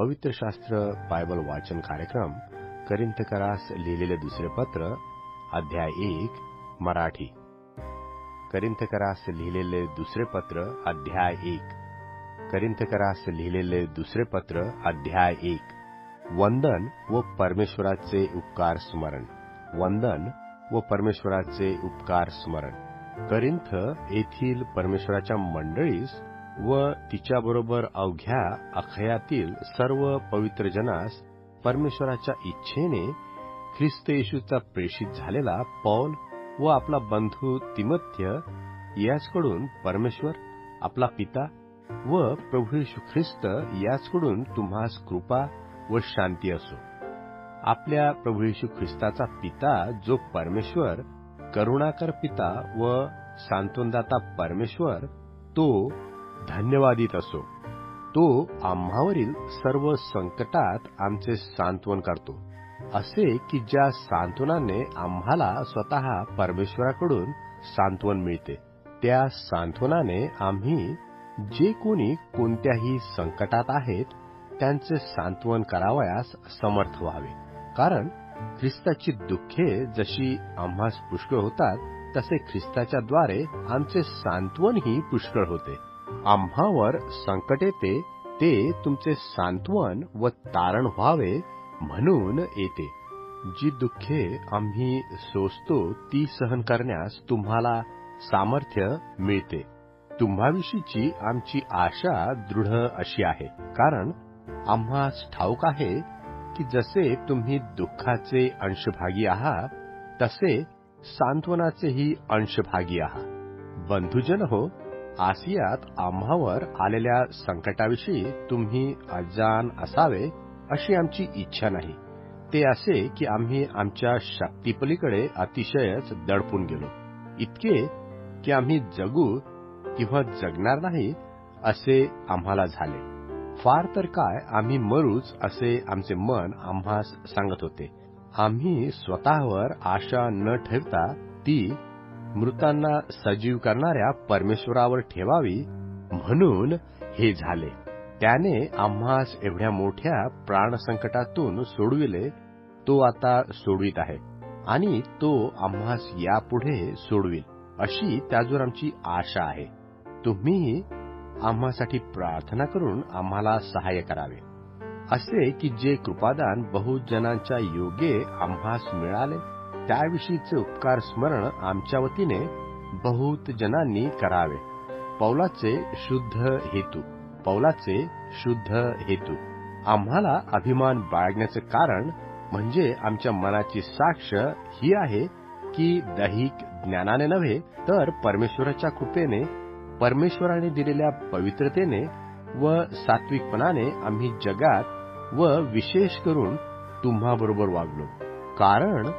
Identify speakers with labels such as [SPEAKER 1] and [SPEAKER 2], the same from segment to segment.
[SPEAKER 1] पवित्र शास्त्र बायबल वाचन कार्यक्रम करिंथकरास लिहिलेले दुसरे पत्र अध्याय 1 मराठी. करिंथकरास लिहिलेले दुसरे पत्र अध्याय 1. करिंथकरास लिहिलेले दुसरे पत्र अध्याय 1. वंदन व परमेश्वराचे उपकार स्मरण. वंदन व परमेश्वराचे उपकार स्मरण. करिंथ येथील परमेश्वराच्या मंडळीस व तिच्याबरोबर अवघ्या अखयातील सर्व पवित्र जनास परमेश्वराच्या इच्छेने ख्रिस्त येशूचा प्रेषित झालेला पौल व आपला बंधू तिमोथेय याचकडून परमेश्वर आपला पिता व प्रभू येशू ख्रिस्त याचकडून तुम्हास कृपा व शांती असो. आपल्या प्रभू येशू ख्रिस्ताचा पिता जो परमेश्वर करुणाकर पिता व सांत्वनदाता परमेश्वर तो धन्यवादित असो. तो आम्हावरील सर्व संकटात आमचे सांत्वन करतो, असे की ज्या सांत्वनाने आम्हाला स्वतः परमेश्वराकडून सांत्वन मिळते, त्या सांत्वनाने आम्ही जे कोणी कोणत्याही संकटात आहेत त्यांचे सांत्वन करावयास समर्थ व्हावे. कारण ख्रिस्ताची दुःखे जशी आम्हास पुष्कळ होतात तसे ख्रिस्ताच्या द्वारे आमचे सांत्वनही पुष्कळ होते. आम्हावर संकट येते ते तुमचे सांत्वन व तारण व्हावे म्हणून येते. जी दुःखे आम्ही सोसतो ती सहन करण्यास तुम्हाला सामर्थ्य मिळते. तुम्हाविषयीची आमची आशा दृढ अशी आहे, कारण आम्हास ठाऊक आहे की जसे तुम्ही दुःखाचे अंशभागी आहात तसे सांत्वनाचेही अंशभागी आहात. बंधुजन हो, आसियात आम्हावर आलेल्या संकटाविषयी तुम्ही अजाण असावे अशी आमची इच्छा नाही. ते असे की आम्ही आमच्या शक्तीपलीकडे अतिशयच दडपून गेलो, इतके की आम्ही जगू किंवा जगणार नाही असे आम्हाला झाले. फार तर काय आम्ही मरूच असे आमचे मन आम्हास सांगत होते. आम्ही स्वतःवर आशा न ठेवता ती मृतांना सजीव करणाऱ्या परमेश्वरावर ठेवावी म्हणून हे झाले. त्याने आम्हास एवढ्या मोठ्या प्राणसंकटातून सोडविले, तो आता सोडवित आहे आणि तो आम्हास यापुढे सोडविल अशी त्याजवर आमची आशा आहे. तुम्ही आम्हासाठी प्रार्थना करून आम्हाला सहाय्य करावे, असे की जे कृपादान बहुत जनांच्या योगे आम्हास मिळाले त्याविषयीचे उपकार स्मरण आमच्या वतीने बहुत जनांनी करावे. पौलाचे शुद्ध हेतू. आम्हाला अभिमान बाळगण्याचे कारण म्हणजे आमच्या मनाची साक्ष ही आहे की दैहिक ज्ञानाने नव्हे तर परमेश्वराच्या कृपेने, परमेश्वराने दिलेल्या पवित्रतेने व सात्विकपणाने आम्ही जगात व विशेष करून तुम्हाबरोबर वागलो. कारण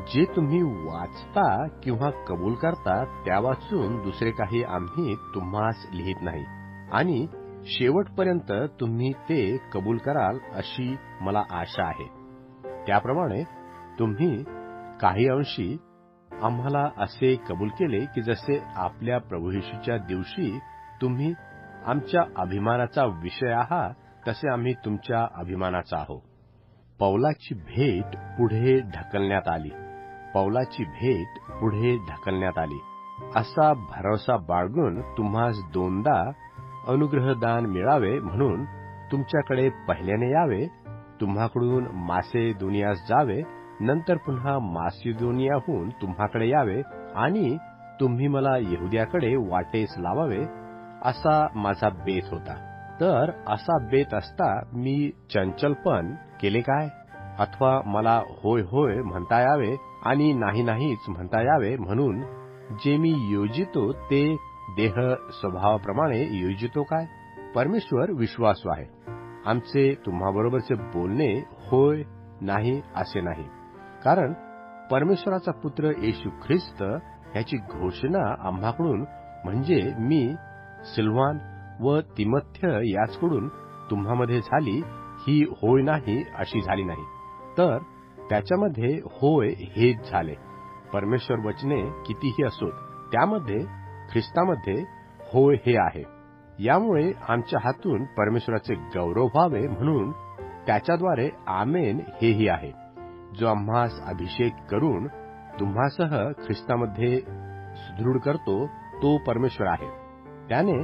[SPEAKER 1] जे तुम्ही वाचता किंवा कबूल करता त्या वाचून दुसरे काही आम्ही तुम्हास लिहित नाही आणि शेवटपर्यंत तुम्ही ते कबूल कराल अशी मला आशा आहे. त्याप्रमाणे तुम्ही काही अंशी आम्हाला असे कबूल केले की जसे आपल्या प्रभू येशूच्या दिवशी तुम्ही आमच्या अभिमानाचा विषय आहात तसे आम्ही तुमच्या अभिमानाचा आहोत. पौलाची भेट पुढे ढकलण्यात आली. असा भरोसा बाळगून तुम्हास दोनदा अनुग्रहदान मिळावे म्हणून तुमच्याकडे पहिल्याने यावे, तुम्हाकडून मासेदोनियास जावे, नंतर पुन्हा मासिदोनियाहून तुम्हाकडे यावे आणि तुम्ही मला यहुद्याकडे वाटेस लावावे असा माझा बेत होता. तर असा बेत असता मी चंचलपण केले काय? अथवा मला होय होय म्हणता यावे आणि नाही नाहीच म्हणता यावे म्हणून जे मी योजितो ते देह स्वभावाप्रमाणे योजितो काय? परमेश्वर विश्वासू आहे. आमचे तुम्हाबरोबरचे बोलणे होय नाही असे नाही, कारण परमेश्वराचा पुत्र येशू ख्रिस्त ह्याची घोषणा आम्हाकडून म्हणजे मी, सिल्वान व तिमोथेय याचकडून तुम्हामध्ये झाली ही होय नाही अशी झाली नाही, तर त्याच्यामध्ये होय हेच झाले. परमेश्वर वचने कितीही असोत त्यामध्ये ख्रिस्तामध्ये होय हे आहे. यामुळे आमच्या हातून परमेश्वराचे गौरव व्हावे म्हणून त्याच्याद्वारे आमेन हेही आहे, जो आम्हास अभिषेक करून तुम्हासह ख्रिस्तामध्ये सुदृढ करतो, तो परमेश्वर आहे. त्याने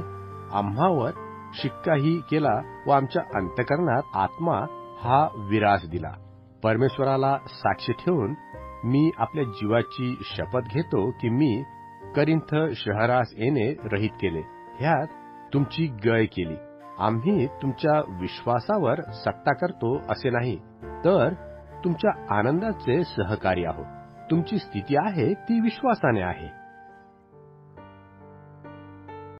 [SPEAKER 1] आम्हावर शिक्काही केला व आमच्या अंतःकरणात आत्मा हा विराज दिला. परमेश्वराला साक्ष ठेवून मी आपल्या जीवाची शपथ घेतो की मी करिंथ शहरास येणे रहित केले, ह्यात तुमची गय केली. आम्ही तुमच्या विश्वासावर सट्टा करतो असे नाही, तर तुमच्या आनंदाचे सहकारी आहोत. तुमची स्थिती आहे ती विश्वासाने आहे.